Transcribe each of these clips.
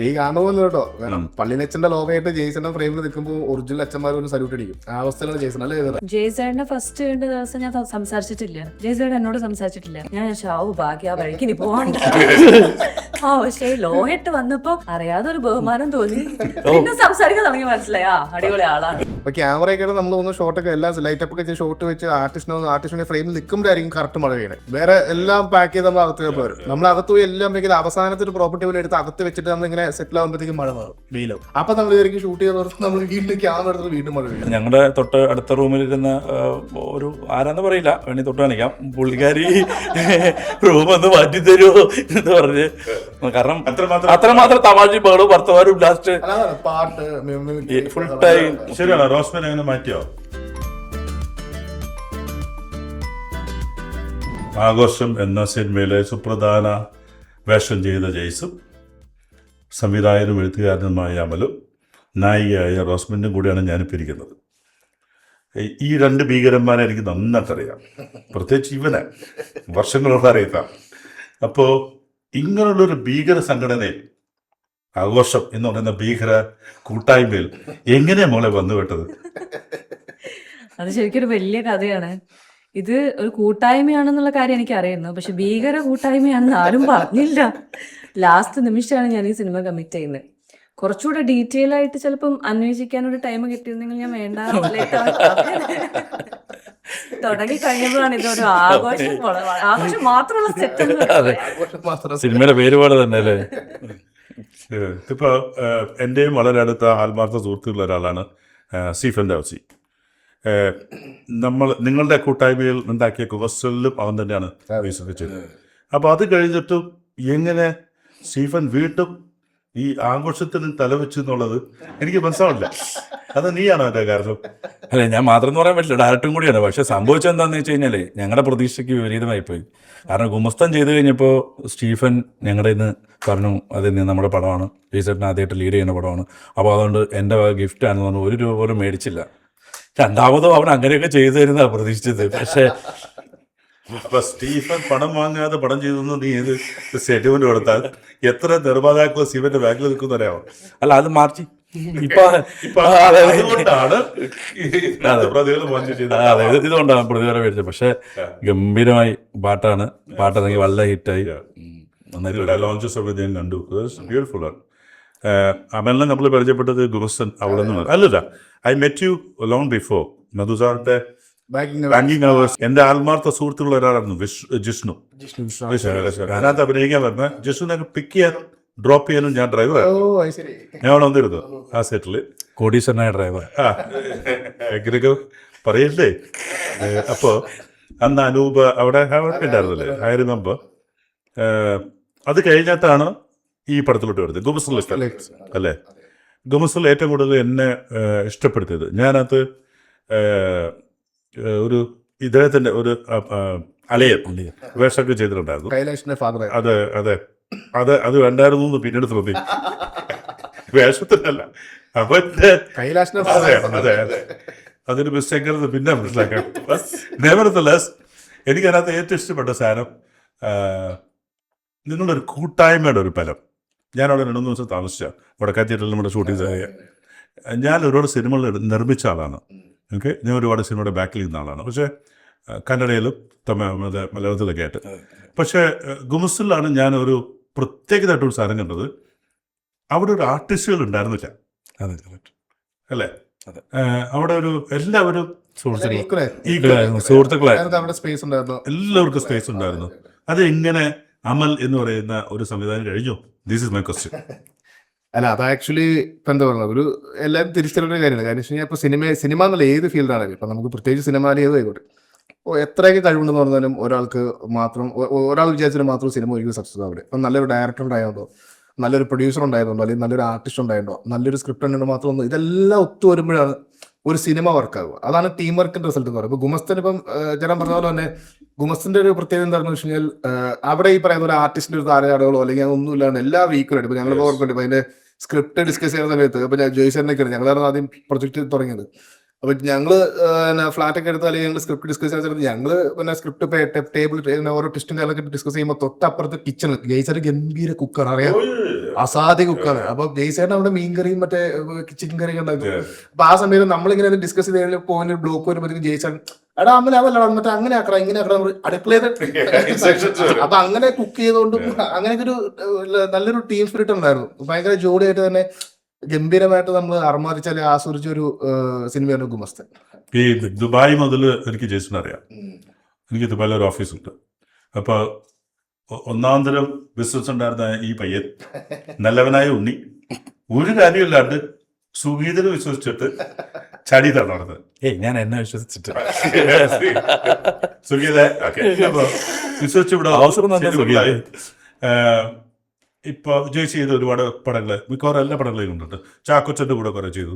ഈ കാണുന്ന പോലെ കേട്ടോ, പള്ളിയിലച്ഛന്റെ ലോകമായിട്ട് ജെയ്സന്റെ ഫ്രെയിമിൽ നിൽക്കുമ്പോൾ ഒറിജിനൽ അച്ഛന്മാർ ഒരു സല്യൂട്ട് അടിക്കും. ആ അവസ്ഥയിലാണ് ജെയ്സൺ അല്ലേ? ജെയ്സേട്ടനെ ഫസ്റ്റ് കണ്ട ദിവസം ഞാൻ സംസാരിച്ചിട്ടില്ല. ജെയ്സേട്ടൻ എന്നോട് സംസാരിച്ചിട്ടില്ല. ഞാൻ ഷാവു ബാക്കി ആ വഴിക്ക് ഇനി പോകണ്ട. ആ പക്ഷേ ലോഹയിട്ട് വന്നപ്പോ അറിയാതെ ഒരു ബഹുമാനം തോന്നി. പിന്നെ സംസാരിക്കാൻ തുടങ്ങി, മനസ്സിലായി ആ അടിപൊളി ആളാണ്. അപ്പൊ ക്യാമറയൊക്കെ നമ്മൾ ഒന്ന് ഷോട്ടൊക്കെ എല്ലാം ലൈറ്റപ്പ് ഒക്കെ ഷോട്ട് വെച്ച് ആർട്ടിസ്റ്റിന്റെ ഫ്രെയിമിൽ നിൽക്കുമ്പോഴായിരിക്കും കറക്റ്റ് മഴ വീണത്. വേറെ എല്ലാം പാക്ക് ചെയ്ത് നമ്മൾ അകത്ത് വരും. നമ്മൾ അകത്ത് പോയി എല്ലാം വെക്കുന്നത് അവസാനത്തെ ഒരു പ്രോപ്പർട്ടി പോലെ എടുത്ത് അകത്ത് വെച്ചിട്ട് നമ്മൾ ഇങ്ങനെ സെറ്റിൽ ആകുമ്പോഴത്തേക്കും മഴ മാറും, വെയിലാവും. അപ്പൊ നമ്മൾ ഇവർക്ക് ഷൂട്ട് ചെയ്ത് നമ്മൾ വീട്ടിൽ ക്യാമറ എടുത്ത് വീണ്ടും മഴ വീഴും. ഞങ്ങളുടെ തൊട്ട് അടുത്ത റൂമിലിരുന്ന ഒരു ആരാന്ന് പറയില്ല, വേണി തൊട്ട് കാണിക്കാം, പുള്ളിക്കാരി റൂമൊന്ന് മാറ്റി തരുമോ എന്ന് പറഞ്ഞ്. കാരണം അത്രമാത്രം തമാശ ബഹളും ഭർത്തമാരും ലാസ്റ്റ് പാട്ട് ഫുൾ ടൈം. ശരിയാണോ റോസ്മൻ അങ്ങനെ മാറ്റിയോ? ആഘോഷം എന്ന സിനിമയിലെ സുപ്രധാന വേഷം ചെയ്ത ജെയ്സും സംവിധായകനും എഴുത്തുകാരനുമായ അമലും നായികയായ റോസ്മിനും കൂടിയാണ് ഞാനിപ്പോൾ ഇരിക്കുന്നത്. ഈ രണ്ട് ഭീകരന്മാരെ എനിക്ക് നന്നായിട്ടറിയാം, പ്രത്യേകിച്ച് ഇവനെ വർഷങ്ങളോട് അറിയാം. അപ്പോൾ ഇങ്ങനെയുള്ളൊരു ഭീകര സംഘടനയിൽ ആഘോഷം എന്ന് പറയുന്ന ഭീകര കൂട്ടായ്മയിൽ എങ്ങനെയാണ് മോളെ വന്നുപെട്ടത്? അത് ശരിക്കും ഒരു വലിയ കഥയാണ്. ഇത് ഒരു കൂട്ടായ്മയാണെന്നുള്ള കാര്യം എനിക്ക് അറിയുന്നു, പക്ഷെ ഭീകര കൂട്ടായ്മയാണെന്ന് ആരും പറഞ്ഞില്ല. ലാസ്റ്റ് നിമിഷമാണ് ഞാൻ ഈ സിനിമ കമ്മിറ്റ് ചെയ്യുന്നത്. കുറച്ചുകൂടെ ഡീറ്റെയിൽ ആയിട്ട് ചിലപ്പം അന്വേഷിക്കാൻ ഒരു ടൈം കിട്ടിയിരുന്നെങ്കിൽ ഞാൻ വേണ്ട തുടങ്ങി കഴിഞ്ഞപ്പോഴാണ് ഇതൊരു ആഘോഷം മാത്രമുള്ള സെറ്റ്. സിനിമയുടെ പേര് പോലെ തന്നെ അല്ലേ? ഇപ്പൊ എൻ്റെയും വളരെ അടുത്ത ആത്മാർത്ഥ സുഹൃത്തുക്കളുള്ള ഒരാളാണ് സ്റ്റീഫൻ ഡൗസി. നിങ്ങളുടെ കൂട്ടായ്മയിൽ ഉണ്ടാക്കിയ കുവസ്റ്റലിലും അവൻ തന്നെയാണ് വിശ്വസിച്ചത്. അപ്പോൾ അത് കഴിഞ്ഞിട്ടും എങ്ങനെ സ്റ്റീഫൻ വീണ്ടും ഈ ആഘോഷത്തിന് തലവെച്ചു എന്നുള്ളത് എനിക്ക് മനസ്സിലാവില്ല. അത് നീയാണോ എൻ്റെ കാരണം? അല്ലെ, ഞാൻ മാത്രം എന്ന് പറയാൻ പറ്റില്ല, ഡയറക്ടറും കൂടിയാണ്. പക്ഷെ സംഭവിച്ചത് എന്താണെന്ന് വെച്ച് കഴിഞ്ഞാൽ ഞങ്ങളുടെ പ്രതീക്ഷയ്ക്ക് വിപരീതമായി പോയി. കാരണം ഗുമസ്തൻ ചെയ്ത് കഴിഞ്ഞപ്പോൾ സ്റ്റീഫൻ ഞങ്ങളുടെ ഇന്ന് പറഞ്ഞു, അതിന് നമ്മുടെ പടമാണ്, ജെയ്സേട്ടൻ ആദ്യമായിട്ട് ലീഡ് ചെയ്യുന്ന പടമാണ്, അപ്പോൾ അതുകൊണ്ട് എൻ്റെ ഗിഫ്റ്റാണെന്ന് പറഞ്ഞു. 1 രൂപ പോലും മേടിച്ചില്ല. രണ്ടാമതും അവൻ അങ്ങനെയൊക്കെ ചെയ്തു തരുന്നതാണ് പ്രതീക്ഷിച്ചത്. പക്ഷേ അപ്പൊ സ്റ്റീഫൻ പണം വാങ്ങാതെ പടം ചെയ്തു നീ ഏത് സ്റ്റേറ്റ്മെന്റ് കൊടുത്താൽ എത്ര നിർമ്മാതാക്കൾ സ്റ്റീഫന്റെ ബാക്കിൽ നിൽക്കുന്ന അറിയാമോ? അല്ല, അത് മാറ്റി ഇതുകൊണ്ടാണ് പ്രതികാരം മേടിച്ചത്. പക്ഷെ ഗംഭീരമായി പാട്ടാണ്, പാട്ടാണെങ്കിൽ വളരെ ഹിറ്റായി. ലോഞ്ചസ് കണ്ടു, ബ്യൂട്ടിഫുൾ ആണ്. അമലിനെ നമ്മൾ പരിചയപ്പെട്ടത് ഗുമസ്തൻ അവിടെ നിന്ന് അല്ലല്ല. I met you long before മധുസാറിന്റെ ബാങ്കിങ് അവേഴ്സ്. എന്റെ ആത്മാർത്ഥ സുഹൃത്തുക്കളുള്ള ഒരാളായിരുന്നു ജിഷ്ണു. അതിനകത്ത് അഭിനയിക്കാൻ വരുന്ന ജിഷ്ണുവിനെ പിക്ക് ചെയ്യാനും ഡ്രോപ്പ് ചെയ്യാനും ഞാൻ ഡ്രൈവർ. ഞാൻ അവിടെ വന്നിരുന്നു ആ സെറ്റില്, കോടീശ്വരനായ ഡ്രൈവർ. എങ്ങനെയൊക്കെ പറയല്ലേ. അപ്പോൾ അന്ന് അനൂപ് അവിടെ ഉണ്ടായിരുന്നല്ലേ, ഐ റിമെമ്പർ. അത് കഴിഞ്ഞിട്ടാണ് ഈ പടത്തിലോട്ട് വരുന്നത്. ഗുമസ്തൽ ഇഷ്ടം അല്ലേ? ഗുമസ്തൽ ഏറ്റവും കൂടുതൽ എന്നെ ഇഷ്ടപ്പെടുത്തിയത്, ഞാനത് ഒരു ഇദ്ദേഹത്തിന്റെ ഒരു അലയൻ വേഷമൊക്കെ ചെയ്തിട്ടുണ്ടായിരുന്നു. അതെ അതെ, അത് വേണ്ടായിരുന്നു എന്ന് പിന്നീട് തോന്നി. വേഷത്തിനല്ല, അവന്റെ അതെ അതെ, അതൊരു മിസ്റ്റേക്ക് പിന്നെ മനസ്സിലാക്കാം. നെവർതലെസ് എനിക്കതിനകത്ത് ഏറ്റവും ഇഷ്ടപ്പെട്ട സാധനം നിങ്ങളൊരു കൂട്ടായ്മയുടെ ഒരു ഫലം. ഞാനവിടെ 2 ദിവസം താമസിച്ച വടക്കാ തിയേറ്ററിൽ നമ്മുടെ ഷൂട്ടിംഗ് ചെയ്യാൻ. ഞാൻ ഒരുപാട് സിനിമകൾ നിർമ്മിച്ച ആളാണ്. ഓക്കെ, ഞാൻ ഒരുപാട് സിനിമയുടെ ബാക്കിൽ നിന്ന ആളാണ്. പക്ഷേ കന്നഡയിലും മലയാളത്തിലൊക്കെ ആയിട്ട്. പക്ഷേ ഗുമസ്തലിലാണ് ഞാൻ ഒരു പ്രത്യേകതയായിട്ടൊരു സാധനം കണ്ടത്. അവിടെ ഒരു ആർട്ടിസ്റ്റുകൾ ഉണ്ടായിരുന്നില്ല അല്ലേ? അവിടെ ഒരു എല്ലാവരും സുഹൃത്തുക്കളെ എല്ലാവർക്കും സ്പേസ് ഉണ്ടായിരുന്നു. അത് എങ്ങനെ അമൽ എന്ന് പറയുന്ന ഒരു സംവിധാനം കഴിഞ്ഞു? This is my question. അല്ല, അത് ആക്ച്വലി ഇപ്പം എന്താ പറയുക, ഒരു എല്ലാവരും തിരിച്ചറിയുന്ന കാര്യമാണ്. കാര്യം വെച്ച് കഴിഞ്ഞാൽ ഇപ്പോൾ സിനിമ എന്നുള്ള ഏത് ഫീൽഡാണെങ്കിലും, ഇപ്പം നമുക്ക് പ്രത്യേകിച്ച് സിനിമ ഏത് ആയിക്കോട്ടെ, എത്രയൊക്കെ കഴിവുണ്ടെന്ന് പറഞ്ഞാലും ഒരാൾക്ക് മാത്രം, ഒരാൾ വിചാരിച്ചാലും മാത്രം സിനിമ ഒരിക്കലും സക്സസ് ആവില്ല. ഇപ്പം നല്ലൊരു ഡയറക്ടർ ഉണ്ടായതുകൊണ്ടോ, നല്ലൊരു പ്രൊഡ്യൂസർ ഉണ്ടായതുകൊണ്ടോ, അല്ലെങ്കിൽ നല്ലൊരു ആർട്ടിസ്റ്റ് ഉണ്ടായതുകൊണ്ടോ, നല്ലൊരു സ്ക്രിപ്റ്റ് ഉണ്ടോ മാത്രമൊന്നും, ഇതെല്ലാം ഒത്തു വരുമ്പോഴാണ് ഒരു സിനിമ വർക്കാകുക. അതാണ് ടീം വർക്കിന്റെ റിസൾട്ട് എന്ന് പറയുന്നത്. ഇപ്പൊ ഗുമസ്തൻ ഇപ്പം ജനം പറഞ്ഞ പോലെ തന്നെ ഗുമസ്തന്റെ ഒരു പ്രത്യേകത എന്താണെന്ന് വെച്ച് കഴിഞ്ഞാൽ, അവിടെ ഈ പറയുന്ന ഒരു ആർട്ടിസ്റ്റിന്റെ ഒരു താരചാടുകളോ അല്ലെങ്കിൽ ഒന്നും ഇല്ലാണ്ട് എല്ലാവരും ഈക്വലായിട്ട്. ഇപ്പൊ ഞങ്ങൾ ഓർക്കുന്നുണ്ട്, ഇപ്പൊ അതിന്റെ സ്ക്രിപ്റ്റ് ഡിസ്കസ് ചെയ്യുന്ന സമയത്ത് ഇപ്പൊ ജോയ്സറിനൊക്കെയാണ് ഞങ്ങളായിരുന്നു ആദ്യം പ്രൊജക്ട് തുടങ്ങിയത്. അപ്പൊ ഞങ്ങള് ഫ്ലാറ്റ് ഒക്കെ എടുത്താൽ ഞങ്ങൾ സ്ക്രിപ്റ്റ് ഡിസ്കസ് ചെയ്തിട്ട് ഞങ്ങള് പിന്നെ സ്ക്രിപ്റ്റ് ടേബിൾ ഓരോ ടെസ്റ്റും കാര്യങ്ങളൊക്കെ ഡിസ്കസ് ചെയ്യുമ്പോൾ തൊട്ടപ്പുറത്ത് കിച്ചൺ ജയ്സേട്ടൻ ഗംഭീര കുക്കാണ് അറിയാം, അസാധ്യ കുക്കാണ്. അപ്പൊ ജയ്സേട്ടൻ അവിടെ മീൻ കറിയും മറ്റേ ചിക്കൻ കറിയും ഉണ്ടാക്കും. അപ്പൊ ആ സമയത്ത് നമ്മളിങ്ങനെ ഡിസ്കസ് ചെയ്ത് പോകുന്ന ബ്ലോക്ക് വരുമ്പോഴത്തേക്കും ജയ്സേട്ടൻ എടാ അമ്മ അതല്ല മറ്റേ അങ്ങനെ ആക്കണം ഇങ്ങനെ ആക്കണം അടുക്കളയിൽ അപ്പൊ അങ്ങനെ കുക്ക് ചെയ്തുകൊണ്ടും അങ്ങനെയൊക്കെ ഒരു നല്ലൊരു ടീം സ്പിരിറ്റ് ഉണ്ടായിരുന്നു. ഭയങ്കര ജോലിയായിട്ട് തന്നെ ഗംഭീരമായിട്ട് നമ്മൾ അർമാദിച്ചാൽ ആസ്വദിച്ച ഒരു സിനിമയാണ് ഗുമസ്തൻ. ഈ ദുബായ് മുതൽ എനിക്ക് ജയ്സൺ അറിയാം. എനിക്ക് ദുബായിൽ ഒരു ഓഫീസുണ്ട്. അപ്പൊ ഒന്നാം തരം ബിസിനസ് ഉണ്ടായിരുന്ന ഈ പയ്യൻ നല്ലവനായ ഉണ്ണി ഒരു കാര്യമില്ലാണ്ട് സുഗീതന് വിശ്വസിച്ചിട്ട് ചടി തന്നത്. ഞാൻ എന്നെ വിശ്വസിച്ചിട്ട് സുഗീത വിശ്വസിച്ച് ഇവിടെ അവസരം തന്നെ സുഗീത. ഇപ്പൊ വിജയ് ചെയ്ത ഒരുപാട് പടങ്ങള് മിക്കവാറും എല്ലാ പടങ്ങളെയും കൊണ്ടുണ്ട്. ചാക്കോച്ചന്റെ കൂടെ കുറെ ചെയ്തു,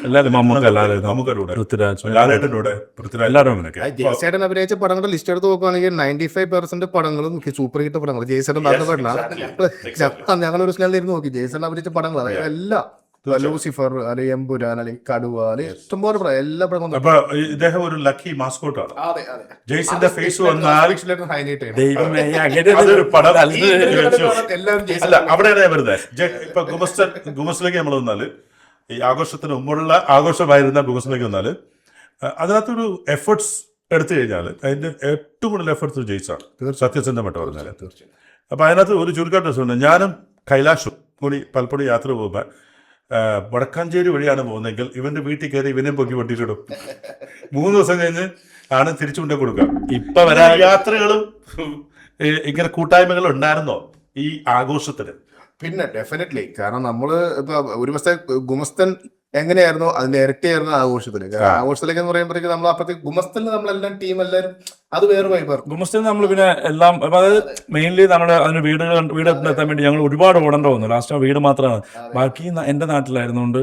എല്ലാവരും മമ്മൂക്കയുടെ കൂടെ, ലാലേട്ടന്റെ കൂടെ, പൃഥ്വിരാജ്, എല്ലാവരും അങ്ങനെയൊക്കെ. ജയ്സേട്ടൻ അഭിനയിച്ച പടങ്ങളുടെ ലിസ്റ്റ് എടുത്ത് നോക്കുകയാണെങ്കിൽ 95% പടങ്ങളും സൂപ്പർ ഹിറ്റ് പടങ്ങൾ. ജയ്സേട്ടൻ പറഞ്ഞ പടം ഞങ്ങളൊരു സ്റ്റാൻഡിൽ ഇരുന്ന് നോക്കി ജയ്സേട്ടൻ അഭിനയിച്ച പടങ്ങൾ അതായത് എല്ലാം ലൂസിഫർ അല്ലെങ്കിൽ എമ്പുരാൻ അല്ലെങ്കിൽ കടുവ അല്ലെങ്കിൽ ഇഷ്ടംപോലെ പടം എല്ലാ പടങ്ങളും. അപ്പൊ ഇദ്ദേഹം ഒരു ലക്കി മാസ്കോട്ടാണ്. ജയ്സിന്റെ ഫേസ് വന്നാൽ അതൊരു പടം അല്ല അവിടെയാണ് വരുന്നത്. ഇപ്പൊ ഗുമസ്റ്റിലേക്ക് നമ്മൾ വന്നാല് ഈ ആഘോഷത്തിന് മുമ്പുള്ള ആഘോഷമായിരുന്ന ഗുമസ്റ്റിലേക്ക് വന്നാല് അതിനകത്തൊരു എഫേർട്സ് എടുത്തു കഴിഞ്ഞാൽ അതിന്റെ ഏറ്റവും കൂടുതൽ എഫേർട്സ് ജയ്സാണ് സത്യസന്ധമായിട്ട് പറഞ്ഞാൽ. അപ്പൊ അതിനകത്ത് ഒരു ചുരുക്കം രസമുണ്ട്. ഞാനും കൈലാഷും കൂടി പലപ്പോഴും യാത്ര പോകുമ്പോൾ വടക്കാഞ്ചേരി വഴിയാണ് പോകുന്നതെങ്കിൽ ഇവന്റെ വീട്ടിൽ കയറി ഇവനെ പൊക്കി വട്ടിയിലിടും. 3 ദിവസം കഴിഞ്ഞ് ആണ് തിരിച്ചു കൊണ്ടേ കൊടുക്കുക. ഇപ്പൊ വരാൻ യാത്രകളും ഇങ്ങനെ കൂട്ടായ്മകൾ ഉണ്ടായിരുന്നോ ഈ ആഘോഷത്തിന്? പിന്നെ ഡെഫിനറ്റ്ലി, കാരണം നമ്മള് ഇപ്പൊ ഒരു ദിവസത്തെ ഗുമസ്തൻ എങ്ങനെയായിരുന്നു അതിന്റെ ഇരട്ടിയായിരുന്നു ആഘോഷത്തില്. ആഘോഷത്തിലേക്ക് എന്ന് പറയുമ്പോഴത്തേക്ക് നമ്മൾ അപ്പഴത്തേക്ക് ഗുമസ്തനിൽ നമ്മളെല്ലാം ടീം എല്ലാവരും അത് വേറെ വൈബർ. ഗുമസ്തൻ നമ്മൾ പിന്നെ എല്ലാം അതായത് മെയിൻലി നമ്മുടെ അതിന് വീടെത്താൻ വേണ്ടി ഞങ്ങൾ ഒരുപാട് ഓടേണ്ട വന്നു. ലാസ്റ്റ് ആ വീട് മാത്രമാണ് ബാക്കി എന്റെ നാട്ടിലായിരുന്നുകൊണ്ട്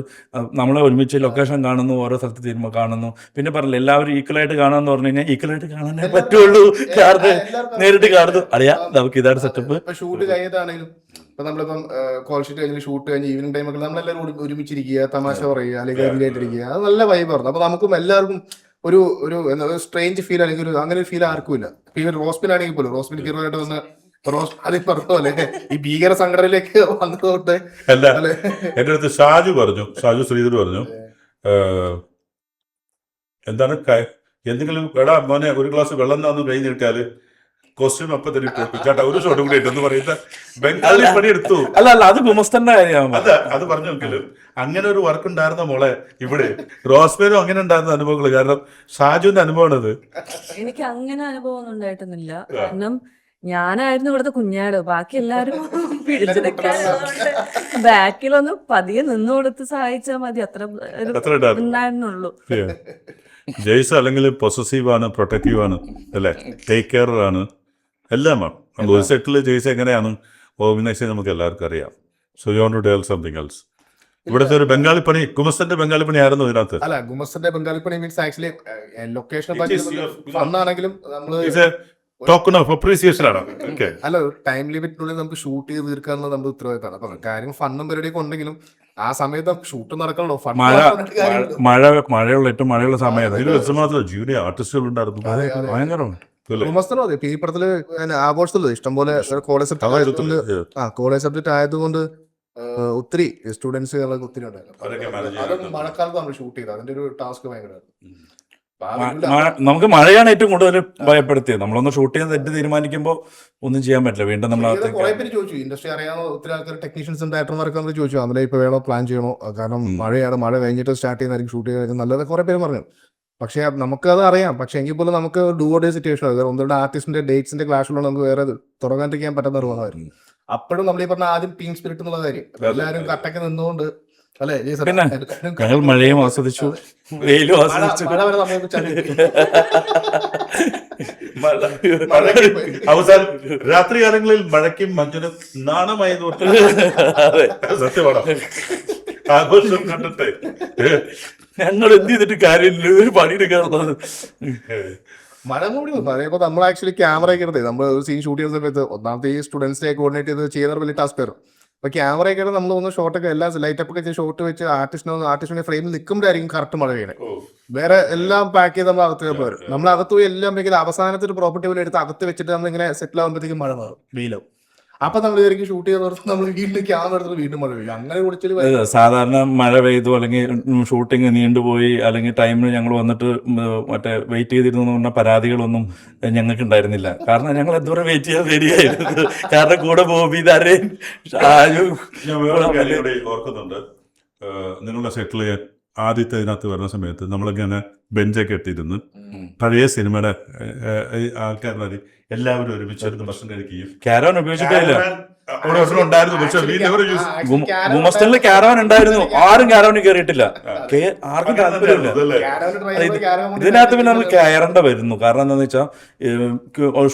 നമ്മളെ ഒരുമിച്ച് ലൊക്കേഷൻ കാണുന്നു, ഓരോ സ്ഥലത്ത് തീരുമ്പോൾ കാണുന്നു. പിന്നെ പറഞ്ഞില്ല എല്ലാവരും ഈക്വലായിട്ട് കാണാന്ന് പറഞ്ഞു കഴിഞ്ഞാൽ ഈക്വലായിട്ട് കാണാനേ പറ്റുള്ളൂ. നേരിട്ട് കാണുന്നു അറിയാം നമുക്ക് ഇതാണ് സെറ്റപ്പ്. ഷൂട്ട് കഴിഞ്ഞതാണെങ്കിലും ഇപ്പൊ നമ്മളിപ്പം കോൾ ഷീറ്റ് കഴിഞ്ഞ് ഷൂട്ട് കഴിഞ്ഞ് ഈവനിങ് ടൈമൊക്കെ നമ്മളെല്ലാവരും ഒരുമിച്ചിരിക്കുക, തമാശ പറയുക അല്ലെങ്കിൽ അതിലായിട്ടിരിക്കുക, അത് നല്ല വൈബായിരുന്നു. അപ്പൊ നമുക്കും എല്ലാവർക്കും ഒരു ഒരു എന്താ സ്ട്രേഞ്ച് ഫീൽ അല്ലെങ്കിൽ ഒരു അങ്ങനെ ഒരു ഫീൽ ആർക്കും ഇല്ല. ഇവൻ റോസ്പിനാണെങ്കിൽ പോലും റോസ്പിൻ ഹീറോയായിട്ട് വന്ന് അതിൽ പറഞ്ഞ പോലെ ഈ ഭീകര സംഘടനയിലേക്ക് വന്നതോട്ട് അല്ല എന്റെ അടുത്ത് ഷാജു ശ്രീധർ പറഞ്ഞു എന്താണ് എന്തെങ്കിലും എടാ മോനെ ഒരു ഗ്ലാസ് വെള്ളം തന്നു കൈ നീട്ടിയാല് കോസ്റ്റ്യൂം അപ്പൊ തന്നെ ചേട്ടാ ഒരു ഷോട്ടും കൂടി ഇട്ടെന്ന് പറയുന്ന ബംഗാളി പണി എടുത്തു. അല്ല അത് ഗുമസ്തന്റെ കാര്യമാണ്. അത് പറഞ്ഞെങ്കിലും അങ്ങനെ ഒരു വർക്ക് ഉണ്ടായിരുന്ന മോളെ ഇവിടെ റോസ്മേനും അങ്ങനെ ഉണ്ടായിരുന്ന അനുഭവങ്ങൾ. കാരണം ഷാജുവിന്റെ അനുഭവമാണത്. എനിക്ക് അങ്ങനെ അനുഭവം ഒന്നും ഉണ്ടായിട്ടൊന്നുമില്ല. കാരണം ഞാനായിരുന്നു ഇവിടുത്തെ കുഞ്ഞാട്, ബാക്കി എല്ലാരും ബാക്കിലൊന്ന് പതിയെ നിന്ന് കൊടുത്ത് സഹായിച്ചാൽ മതി, അത്ര ഉണ്ടായിരുന്നുള്ളൂ. ജയ്സ് അല്ലെങ്കിൽ പൊസസീവ് ആണ്, പ്രൊട്ടക്റ്റീവ് ആണ്, അല്ലെ, ടേക്ക് കെയർ ആണ്, എല്ലാമാണ്. ഒരു സെറ്റില് ജയ്സ് എങ്ങനെയാണ് ഓർഗനൈസ് നമുക്ക് എല്ലാവർക്കും അറിയാം. So you want to tell something else. ഇവിടുത്തെ ഒരു ബംഗാളിപ്പണി, ഗുമസ്തന്റെ ബംഗാളിപ്പണി ആയിരുന്നു ഇതിനകത്ത്. അല്ല ഗുമസ്തന്റെ ബംഗാളിപ്പണി മീൻസ് ആക്ച്വലി ലൊക്കേഷൻ വന്നാണെങ്കിലും നമ്മള് ടോക്കൺ ഓഫ് അപ്രീസിയേഷൻ ആണ്. അല്ല ടൈം ലിമിറ്റിനുള്ളിൽ നമുക്ക് ഷൂട്ട് ചെയ്ത് തീർക്കാനുള്ള നമ്മുടെ ഉത്തരവാദിത്തമാണ്. അപ്പൊ കാര്യം ഫണ്ണും പരിപാടിയൊക്കെ ഉണ്ടെങ്കിലും ആ സമയത്ത് ഷൂട്ട് നടക്കണല്ലോ. മഴയുള്ള ഏറ്റവും മഴയുള്ള സമയത്ത് ജൂനിയർ ആർട്ടിസ്റ്റുകൾ ഉണ്ടായിരുന്നു. ഭയങ്കരമാണ്. ഗുമസ്തനോ അതെ ഈ പടത്തില് ആഘോഷത്തില് ഇഷ്ടംപോലെ കോളേജ് സബ്ജക്ട് ആയതുകൊണ്ട് ഒത്തിരി സ്റ്റുഡൻസുകളൊക്കെ ഒത്തിരി ഉണ്ടായിരുന്നു. അത് മഴക്കാലത്ത് നമ്മൾ ഷൂട്ട് ചെയ്തത്, അതിന്റെ ഒരു ടാസ്ക് ഭയങ്കരമായിരുന്നു. നമുക്ക് മഴയാണ് ഏറ്റവും കൂടുതൽ ഭയപ്പെടുത്തിയത്. നമ്മളൊന്ന് ഷൂട്ട് ചെയ്യാൻ തെറ്റ് തീരുമാനിക്കുമ്പോൾ ഒന്നും ചെയ്യാൻ പറ്റില്ല. വീണ്ടും നമ്മൾ കുറെ പേര് ചോദിച്ചു, ഇൻഡസ്ട്രി അറിയാവുന്ന ഒത്തിരി ആൾക്കാർ ടെക്നീഷ്യൻസും ഡയറക്ടർമാർക്ക് നമ്മൾ ചോദിച്ചു അതിലെ ഇപ്പൊ വേണോ പ്ലാൻ ചെയ്യണോ, കാരണം മഴയാണ്, മഴ കഴിഞ്ഞിട്ട് സ്റ്റാർട്ട് ചെയ്യുന്നതായിരിക്കും ഷൂട്ട് ചെയ്യുന്നത് നല്ലത് കുറെ പേര് പറഞ്ഞു. പക്ഷെ നമുക്കത് അറിയാം. പക്ഷെ എങ്കിൽ പോലും നമുക്ക് ഡൂ ഓർ ഡേ സിറ്റുവേഷൻ ആണ്. ഒന്നുകൂടെ ആർട്ടിസ്റ്റിന്റെ ഡേറ്റ്സിന്റെ ക്ലാഷുള്ള നമുക്ക് വേറെ തുടങ്ങാണ്ടിരിക്കാൻ പറ്റുന്ന നിർവഹമായിരുന്നു. അപ്പോഴും നമ്മൾ ഈ പറഞ്ഞ ആദ്യം ടീം സ്പിരിറ്റ് എന്നുള്ള കാര്യം എല്ലാവരും കട്ടക്ക് നിന്നുകൊണ്ട് അല്ലെ. പിന്നെ ഞങ്ങൾ മഴയും ആസ്വദിച്ചു, വെയിലും ആസ്വദിച്ചു. അവസാനം രാത്രികാലങ്ങളിൽ മഴയ്ക്കും മഞ്ഞിനും നാണമായി സത്യമാണ്. ആഘോഷം കണ്ടിട്ട് ഞങ്ങൾ എന്ത് ചെയ്തിട്ട് കാര്യമില്ല, ഒരു പണിയെടുക്കാറുള്ളത്. മഴ കൂടി അതേപോലെ നമ്മൾ ആക്ച്വലി ക്യാമറ ഒക്കെ എടുത്തത് നമ്മൾ ഒരു സീൻ ഷൂട്ട് ചെയ്യുന്ന സമയത്ത് ഒന്നാമത്തെ ഈ സ്റ്റുഡൻസിനെ കോർഡിനേറ്റ് ചെയ്ത് ചെയ്യുന്ന വലിയ ടാസ്ക് വരും. അപ്പൊ ക്യാമറ ഒക്കെ നമ്മൾ ഒന്ന് ഷോട്ടൊക്കെ എല്ലാ ലൈറ്റപ്പ് ഒക്കെ ഷോട്ട് വെച്ച് ആർട്ടിസ്റ്റിന്റെ ഫ്രെയിമിൽ നിൽക്കുമ്പോഴായിരിക്കും കറക്റ്റ് മഴ വീണേ. വേറെ എല്ലാം പാക്ക് ചെയ്ത് നമ്മൾ അകത്ത് പോരും. നമ്മൾ അകത്ത് പോയി എല്ലാം വെക്കുന്നത് അവസാനത്തെ ഒരു പ്രോപ്പർട്ടി പോലെ എടുത്ത് അകത്ത് വെച്ചിട്ട് നമ്മൾ ഇങ്ങനെ സെറ്റിൽ ആകുമ്പോഴത്തേക്കും മഴ മാറും, വെയിലാവും. അപ്പൊ നമ്മൾ ഇതായിരിക്കും ഷൂട്ട് ചെയ്ത് നിർത്തും, നമ്മൾ വീണ്ടും ക്യാമറ എടുത്ത് വീണ്ടും മഴ പെയ്യും. അങ്ങനെ കുടിച്ചൊരു സാധാരണ മഴ പെയ്തു അല്ലെങ്കിൽ ഷൂട്ടിങ് നീണ്ടുപോയി അല്ലെങ്കിൽ ടൈമിന് ഞങ്ങൾ വന്നിട്ട് മറ്റേ വെയിറ്റ് ചെയ്തിരുന്നു എന്ന് പറഞ്ഞ പരാതികളൊന്നും ഞങ്ങൾക്ക് ഉണ്ടായിരുന്നില്ല. കാരണം ഞങ്ങൾ എന്തോരം വെയിറ്റ് ചെയ്യാൻ റെഡിയായിരുന്നു. കാരണം കൂടെ ബോബിതാരേൻ ഞാൻ വേറെ കാര്യം കൂടി ഓർക്കുന്നുണ്ട്. നിങ്ങളുടെ സെറ്റിൽ ആദ്യത്തെ ഇതിനകത്ത് വരുന്ന സമയത്ത് നമ്മളിങ്ങനെ ബെഞ്ചൊക്കെ ഇട്ടിരുന്ന് പഴയ സിനിമയുടെ ആൾക്കാർ എല്ലാവരും ഒരുമിച്ചിരുന്ന് ഭക്ഷണം കഴിക്കുകയും ക്യാരവൻ ഉപയോഗിച്ചിട്ടില്ല. അവിടെ ഭക്ഷണം ഉണ്ടായിരുന്നു, പക്ഷെ we never used ഗുമസ്തനിൽ ക്യാരവൻ ഉണ്ടായിരുന്നു, ആരും ക്യാരവനിൽ കയറിയിട്ടില്ല, ആർക്കും താല്പര്യമില്ല. ഇതിനകത്ത് പിന്നെ നമ്മൾ കയറേണ്ട വരുന്നു. കാരണം എന്താണെന്ന് വെച്ചാൽ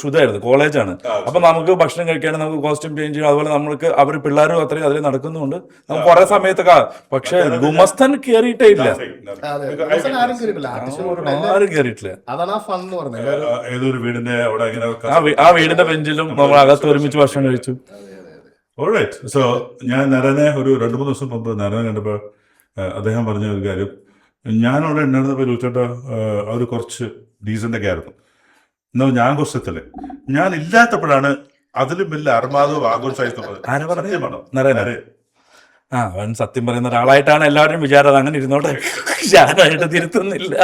ശുദ്ധമായിരുന്നു, കോളേജാണ്. അപ്പൊ നമുക്ക് ഭക്ഷണം കഴിക്കാനും നമുക്ക് കോസ്റ്റ്യൂം ചേഞ്ച് ചെയ്യും. അതുപോലെ നമ്മൾക്ക് അവർ പിള്ളേരും അത്രയും അതിൽ നടക്കുന്നുണ്ട്. നമുക്ക് കുറെ സമയത്തൊക്കെ പക്ഷെ ഗുമസ്തൻ കയറിയിട്ടേ ഇല്ല, ആരും കയറിയിട്ടില്ല. അതാണ് ആ ഫൺ എന്ന് പറഞ്ഞത്. ഏതൊരു വീടിന്റെ അവിടെ ഇങ്ങനെ ആ വീടിന്റെ ബെഞ്ചിലും നമ്മൾ അകത്ത് ഒരുമിച്ച് ഭക്ഷണം കഴിച്ചു. ഓൾറൈറ്റ്. സോ ഞാൻ നരനെ ഒരു 2-3 ദിവസം മുമ്പ് നരനെ കണ്ടപ്പോൾ അദ്ദേഹം പറഞ്ഞ ഒരു കാര്യം, ഞാനവിടെ ഉണ്ടായിരുന്നപ്പോൾ ചോദിച്ചോട്ടോ അവർ കുറച്ച് ഡീസൻ്റൊക്കെ ആയിരുന്നു. എന്നാൽ ഞാൻ കുറച്ചെത്തല്ലേ, ഞാൻ ഇല്ലാത്തപ്പോഴാണ് അതിലും വലിയ അർമാദവും ആഘോഷമായിരുന്നു. നരേ അവൻ സത്യം പറയുന്ന ഒരാളായിട്ടാണ് എല്ലാവരും വിചാരം. അങ്ങനെ ഇരുന്നോട്ടെ, ഞാനായിട്ട് തിരുത്തുന്നില്ല.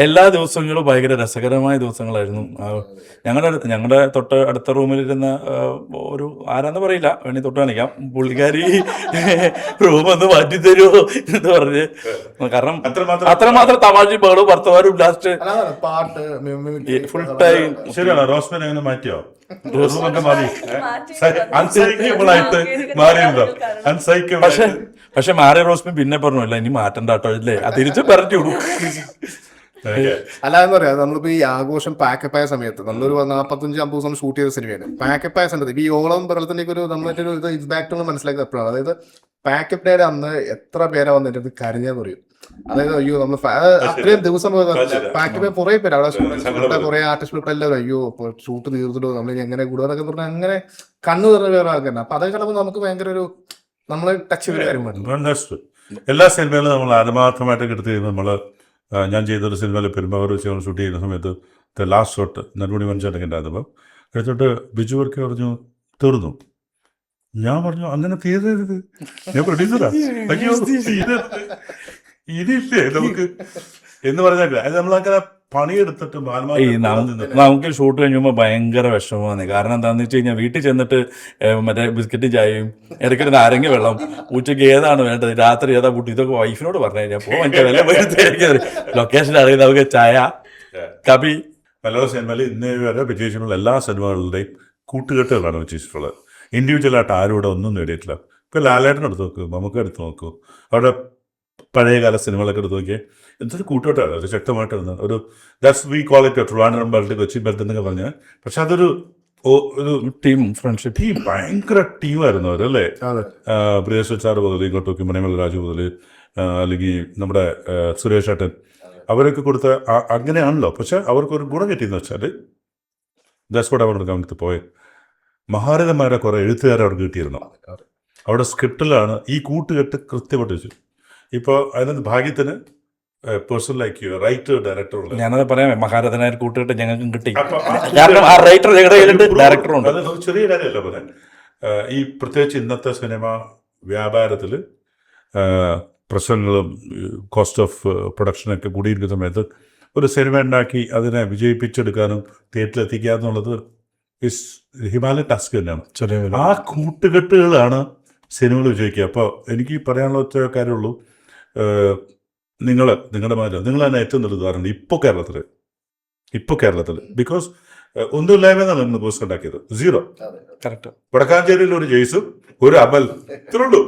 എല്ലാ ദിവസങ്ങളും ഭയങ്കര രസകരമായ ദിവസങ്ങളായിരുന്നു. ഞങ്ങളുടെ തൊട്ട് അടുത്ത റൂമിലിരുന്ന ഒരു ആരാന്ന് പറയില്ല, വേണി തൊട്ട് കാണിക്കാം, പുള്ളിക്കാരി റൂമൊന്ന് മാറ്റി തരുമോ എന്ന് പറഞ്ഞ്. കാരണം അത്രമാത്രം തമാശ ബഹളവും ഭർത്തമാരും ലാസ്റ്റ് ഫുൾ ടൈം. ശരിയാണോ റോസ്മൻ അങ്ങനെ മാറ്റിയോ? അൺസൈക്കബിളായിട്ട് മാറിയുണ്ടോ? പക്ഷെ മാറിയ റോസ്മിൻ പിന്നെ പറഞ്ഞല്ല ഇനി മാറ്റണ്ട കേട്ടോ, ഇല്ലേ തിരിച്ചു പറഞ്ഞു കൊടുക്കും. അല്ലാന്ന് പറയാ, നമ്മളിപ്പോ ഈ ആഘോഷം പാക്കപ്പ് ആയ സമയത്ത് നമ്മളൊരു 45-50 ദിവസം ഷൂട്ട് ചെയ്ത സിനിമയാണ്. പാക്കപ്പ് ആയ സമയത്ത് ഈ ഓളം പറയലത്തിന്റെ ഒരു നമ്മളൊരു ഇത് ഇമ്പാക്ട് മനസ്സിലാക്കി എപ്പോഴാണ്. അതായത് പാക്കപ്പ് ഡേയുടെ അന്ന് എത്ര പേരാ വന്നിട്ട് കരഞ്ഞെന്ന് പറയും. അതായത് അയ്യോ നമ്മൾ അത്രയും ദിവസം പാക്കപ്പ് കുറെ പേര് അവിടെ കുറെ ആർട്ടിസ്റ്റ് എല്ലാവരും അയ്യോ ഷൂട്ട് തീർത്തിട്ടോ നമ്മൾ എങ്ങനെ കൂടുക പറഞ്ഞാൽ അങ്ങനെ കണ്ണു തുറന്ന വേറെ ആൾക്കാരുണ്ട്. അപ്പൊ അതൊക്കെ ചിലപ്പോൾ നമുക്ക് ഭയങ്കര ഒരു നമ്മളെ ടച്ച് ചെയ്ത കാര്യം. എല്ലാ സിനിമയിലും നമ്മൾ ആത്മാർത്ഥമായിട്ട് എടുത്ത് ചെയ്യുന്നത് നമ്മള് ഞാൻ ചെയ്തൊരു സിനിമയിൽ പെരുമ്പാവൂർ വെച്ച് ഷൂട്ട് ചെയ്യുന്ന സമയത്ത് ലാസ്റ്റ് ഷോട്ട് നെടുമുടി മനുഷ്യനൊക്കെ ഉണ്ടായിരുന്നപ്പോൾ എടുത്തിട്ട് ബിജു വർക്കി പറഞ്ഞു തീർന്നു. ഞാൻ പറഞ്ഞു അങ്ങനെ തീരരുത്, ഞാൻ പ്രൊഡ്യൂസറാ, അയ്യോ ഇതില്ലേ നമുക്ക് എന്ന് പറഞ്ഞാൽ അത് നമ്മളങ്ങനെ പണിയെടുത്തിട്ട് നമുക്ക് ഷൂട്ട് കഴിയുമ്പോൾ ഭയങ്കര വിഷമമാണ്. കാരണം എന്താണെന്ന് വെച്ച് കഴിഞ്ഞാൽ വീട്ടിൽ ചെന്നിട്ട് മറ്റേ ബിസ്ക്കറ്റും ചായയും ഇടയ്ക്കൊരു നാരങ്ങ വെള്ളം, ഉച്ചയ്ക്ക് ഏതാണ് വേണ്ടത്, രാത്രി ഏതാ കൂട്ടി, ഇതൊക്കെ വൈഫിനോട് പറഞ്ഞു കഴിഞ്ഞാൽ വില ലൊക്കേഷൻ അറിയുന്ന നമുക്ക് ചായ കബി. മലയാള സിനിമയിൽ ഇന്നേ വരെ വിജയിച്ചിട്ടുള്ള എല്ലാ സിനിമകളുടെയും കൂട്ടുകെട്ടുകളാണ് വിജയിച്ചിട്ടുള്ളത്. ഇൻഡിവിജ്വലായിട്ട് ആരും ഇവിടെ ഒന്നും നേടിയിട്ടില്ല. ഇപ്പോൾ ലാലേട്ടൻ എടുത്ത് നോക്കൂ, നമുക്ക് എടുത്ത് നോക്കൂ, അവിടെ പഴയകാല സിനിമകളൊക്കെ എടുത്ത് നോക്കിയാൽ എന്തൊരു കൂട്ടുകെട്ടാണ് അത് ശക്തമായിട്ട് വരുന്നത്. ഒരു that's we call it Trivandrum belt, Kochi belt എന്നൊക്കെ പറഞ്ഞാൽ. പക്ഷെ അതൊരു ഒരു ടീം ഫ്രണ്ട്ഷിപ്പ് ടീം ഭയങ്കര ടീമായിരുന്നു അവരല്ലേ. പ്രിയശ്വർ സാറ് മുതൽ ഇങ്ങോട്ടൊക്കെ മണിമല രാജു മുതൽ അല്ലെങ്കിൽ നമ്മുടെ സുരേഷ് ഏട്ടൻ അവരൊക്കെ കൊടുത്ത അങ്ങനെയാണല്ലോ. പക്ഷെ അവർക്കൊരു ഗുണം കിട്ടിയെന്ന് വെച്ചാൽ ദാറ്റ്സ് വാട്ട് അവർ കമ്മിറ്റ് പോയത്. മഹാരഥന്മാരെ കുറെ എഴുത്തുകാരെ അവർക്ക് കിട്ടിയിരുന്നു. അവിടെ സ്ക്രിപ്റ്റിലാണ് ഈ കൂട്ടുകെട്ട് കൃത്യമായിട്ട് വെച്ചു. ഇപ്പോൾ അതിനകത്ത് ഭാഗ്യത്തിന് person like you writer director ഉള്ളത് ഞാനത് പറയാം. മഹാരഥനായ കൂട്ടുകെട്ട് ഞങ്ങൾക്കും കിട്ടി. കാരണം ആ റൈറ്റർ ഞങ്ങളുടെ കയ്യിലുണ്ട്, ഡയറക്ടറുണ്ട്. അത് ചെറിയ കാര്യമല്ല പറയാൻ. ഈ പ്രത്യേകിച്ച് ഇന്നത്തെ സിനിമ വ്യാപാരത്തിൽ പ്രശ്നങ്ങളും കോസ്റ്റ് ഓഫ് പ്രൊഡക്ഷനൊക്കെ കൂടിയിരിക്കുന്ന സമയത്ത് ഒരു സിനിമ ഉണ്ടാക്കി അതിനെ വിജയിപ്പിച്ചെടുക്കാനും തിയേറ്ററിലെത്തിക്കുക എന്നുള്ളത് ഇസ് ഹിമാലയൻ ടാസ്ക് തന്നെയാണ്. ആ കൂട്ടുകെട്ടുകളാണ് സിനിമകൾ വിജയിക്കുക. അപ്പോൾ എനിക്ക് പറയാനുള്ള ഒറ്റ കാര്യമുള്ളൂ, നിങ്ങളുടെ മാറ്റം നിങ്ങൾ തന്നെ ഏറ്റവും നല്ല ഉദാഹരണം ഇപ്പോൾ കേരളത്തിൽ ബിക്കോസ് ഒന്നുമില്ലായ്മ നിങ്ങൾ പോസ്റ്റ് ഉണ്ടാക്കിയത് 0. കറക്റ്റ്. വടക്കാഞ്ചേരിയിൽ ഒരു ജെയ്സും ഒരു അമൽ ഇത്രയുള്ളൂ.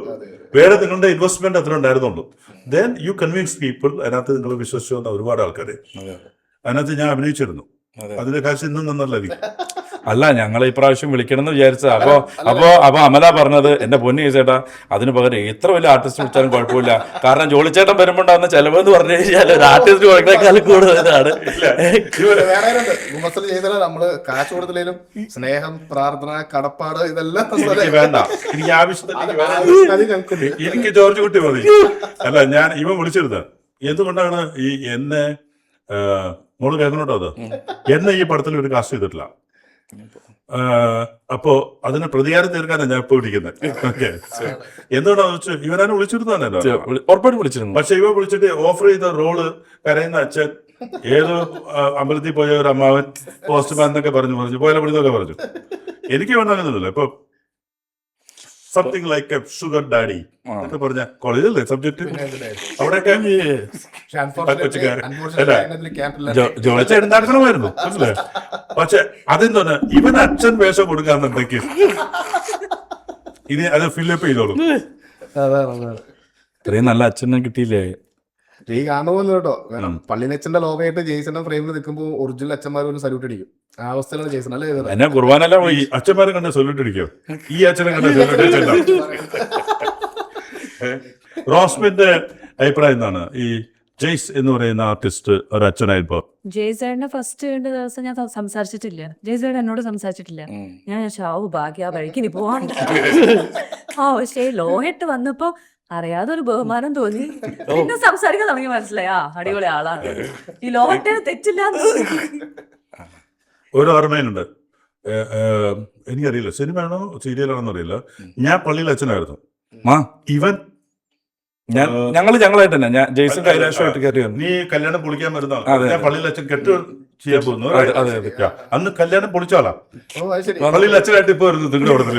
വേറെ നിങ്ങളുടെ ഇൻവെസ്റ്റ്മെന്റ് അത്ര ഉണ്ടായിരുന്നുള്ളൂ. Then you convince people. അതിനകത്ത് നിങ്ങൾ വിശ്വസിച്ചു വന്ന ഒരുപാട് ആൾക്കാർ അതിനകത്ത് ഞാൻ അഭിനയിച്ചിരുന്നു. അതിന്റെ കാശ് ഇന്നും നന്നല്ലായിരിക്കും. അല്ല ഞങ്ങൾ ഈ പ്രാവശ്യം വിളിക്കണം എന്ന് വിചാരിച്ചത്. അപ്പൊ അമല പറഞ്ഞത് എന്റെ പൊന്നി ചേട്ടാ അതിന് പകരം എത്ര വലിയ ആർട്ടിസ്റ്റ് വിളിച്ചാലും കുഴപ്പമില്ല, കാരണം ജോളിച്ചേട്ടൻ വരുമ്പോണ്ടാവുന്ന ചെലവ് എന്ന് പറഞ്ഞു കഴിഞ്ഞാൽ ഒരു ആർട്ടിസ്റ്റ് കൊടുക്കുന്നേക്കാളും കൂടുതലാണ്. ഗുമസ്തൻ ചെയ്താൽ നമ്മള് കാശ് കൊടുത്തില്ലേലും സ്നേഹം, പ്രാർത്ഥന, കടപ്പാട് ഇതെല്ലാം എനിക്ക് വേണ്ട, എനിക്ക് ആവശ്യത്തിന് എനിക്ക് ജോർജ് കുട്ടി മതി. അല്ല ഞാൻ ഇവൻ വിളിച്ചിരുന്നത് എന്തുകൊണ്ടാണ് ഈ എന്നെ മോള് കേൾക്കണോട്ടോ, അത് എന്നെ ഈ പടത്തിൽ ഒരു കാസ്റ്റ് ചെയ്തിട്ടില്ല. അപ്പോ അതിന് പ്രതികാരം തീർക്കാനാണ് ഞാൻ ഇപ്പൊ വിളിക്കുന്നത്. ഓക്കെ, എന്തുകൊണ്ടാന്ന് വെച്ചാൽ ഇവനാണ് വിളിച്ചിരുന്നല്ലോ, ഉറപ്പായിട്ട് വിളിച്ചിരുന്നു. പക്ഷെ ഇവ വിളിച്ചിട്ട് ഓഫർ ചെയ്ത റോള് കരയുന്ന അച്ഛൻ, ഏതോ അമ്പലത്തിൽ പോയ ഒരു അമ്മാവൻ, പോസ്റ്റ്മാൻ എന്നൊക്കെ പറഞ്ഞു പോയാലെ പിടിന്നൊക്കെ പറഞ്ഞു. എനിക്ക് വേണമെന്നില്ലല്ലോ. ഇപ്പൊ something like A sugar daddy എന്ന് പറഞ്ഞ കോളേജല്ലേ സബ്ജക്ട്, അവിടെയൊക്കെ ജോളിച്ചേട്ടൻ നടക്കണമായിരുന്നു മനസ്സിലെ. പക്ഷെ അതെന്താണ് ഇവൻ അച്ഛൻ വേഷം കൊടുക്കാന്നുണ്ടെങ്കിൽ ഇനി അത് ഫില്ലപ്പ് ചെയ്തോളൂ. ഇത്രയും നല്ല അച്ഛനെ കിട്ടിയില്ലേ. ഈ കാണുന്ന പോലെ കേട്ടോ, പള്ളിനച്ഛന്റെ ലോകമായിട്ട് ജെയ്സന്റെ ഫ്രെയിമിൽ നിൽക്കുമ്പോൾ ഒറിജിനൽ അച്ഛന്മാർ ഒരു സല്യൂട്ട് അടിക്കും. ആ അവസ്ഥയിലാണ് ജെയ്സൺ അല്ലേ? എന്നെ കുർബാനെല്ലാം ഈ അച്ഛന്മാരെ കണ്ട സൊല്യൂട്ട് അടിക്കോ? ഈ അച്ഛനെ കണ്ട സൊല്യൂട്ട് റോസ്മിന്റെ അഭിപ്രായം എന്താണ്? ഈ ജെയ്സ് എന്ന് പറയുന്ന ആർട്ടിസ്റ്റ് ഒരു അച്ഛനായപ്പോ ജയ്സേട്ടനെ ഫസ്റ്റ് കണ്ട ദിവസം ഞാൻ സംസാരിച്ചിട്ടില്ല. ജയ്സേട്ടൻ എന്നോട് സംസാരിച്ചിട്ടില്ല. ഞാൻ ഭാഗ്യ ആ വഴിക്ക് ഇനി പോവാൻ. പക്ഷേ ലോഹയിട്ട് വന്നപ്പോ അറിയാതെ ഒരു ബഹുമാനം തോന്നി. പിന്നെ സംസാരിക്കാൻ തുടങ്ങി, മനസ്സിലായി അടിപൊളി ആളാണ്, ഈ ലോഹത്തെ തെറ്റില്ല. ഒരു ഓർമ്മയിലുണ്ട്, എനിക്കറിയില്ല സിനിമയാണോ സീരിയലാണോ അറിയില്ല, ഞാൻ പള്ളിയിൽ അച്ഛനായിരുന്നു. ഇവൻ ഞങ്ങളായിട്ട് തന്നെ ഞാൻ ജെയ്സൺ കൈലാഷമായിട്ട് കയറി വന്നു. നീ കല്യാണം പൊളിക്കാൻ വരുന്ന ഞാൻ പള്ളിയിൽ അച്ഛൻ കെട്ട് ചെയ്യാൻ പോകുന്നു. അന്ന് കല്യാണം പൊളിച്ചാളാ, പള്ളിയിൽ അച്ഛനായിട്ട് ഇപ്പൊ വരുന്നു നിങ്ങളുടെ ഓർമ്മ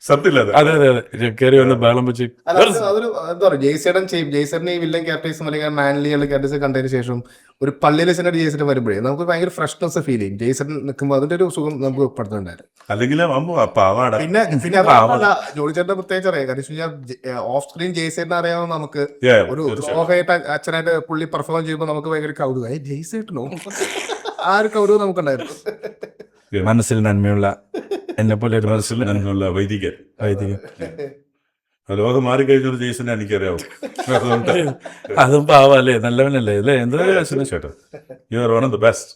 സത്യമില്ല. അതെ അതെ അതെ കയറി വന്ന് ബേളം വെച്ച്. അതൊരു എന്താ പറയുക, ജെയ്സറിനെ ഈ വില്ലൻ ക്യാരക്ടേഴ്സും അല്ലെങ്കിൽ മാൻലി ക്യാരക്ടേഴ്സ് കണ്ടതിന് ശേഷം ഒരു പള്ളിയിലെ ജെയ്സൺ വരുമ്പോഴേ നമുക്ക് ഭയങ്കര ഫ്രഷ്നെസ് ഫീൽ ചെയ്യും. ജെയ്സൺ നിൽക്കുമ്പോൾ അതിന്റെ ഒരു സുഖം നമുക്ക് പെടുന്നുണ്ടായിരുന്നു. അല്ലെങ്കിൽ പിന്നെ ജോളിച്ചേട്ടന്റെ പ്രത്യേകിച്ച് അറിയാം, കാരണം ഓഫ് സ്ക്രീൻ ജെയ്സേട്ടനെ അറിയാവുന്ന നമുക്ക് ഒരു സോഹയായിട്ട് അച്ഛനായിട്ട് പുള്ളി പെർഫോം ചെയ്യുമ്പോൾ നമുക്ക് ഭയങ്കര കൗതുകമായി. ജെയ്സേട്ടനോ ആ ഒരു കൗതുകം നമുക്കുണ്ടായിരുന്നു. മനസ്സിൽ നന്മയുള്ള എന്നെ പോലെ ഒരു മനസ്സിൽ നന്മയുള്ള വൈദികൻ. ലോകം മാറിക്കഴിഞ്ഞൊരു ജെയ്സനെ എനിക്കറിയാവും. അതും പാവല്ലേ, നല്ലവനല്ലേ അല്ലേ? എന്താ ചേട്ടാ, you are one of the best.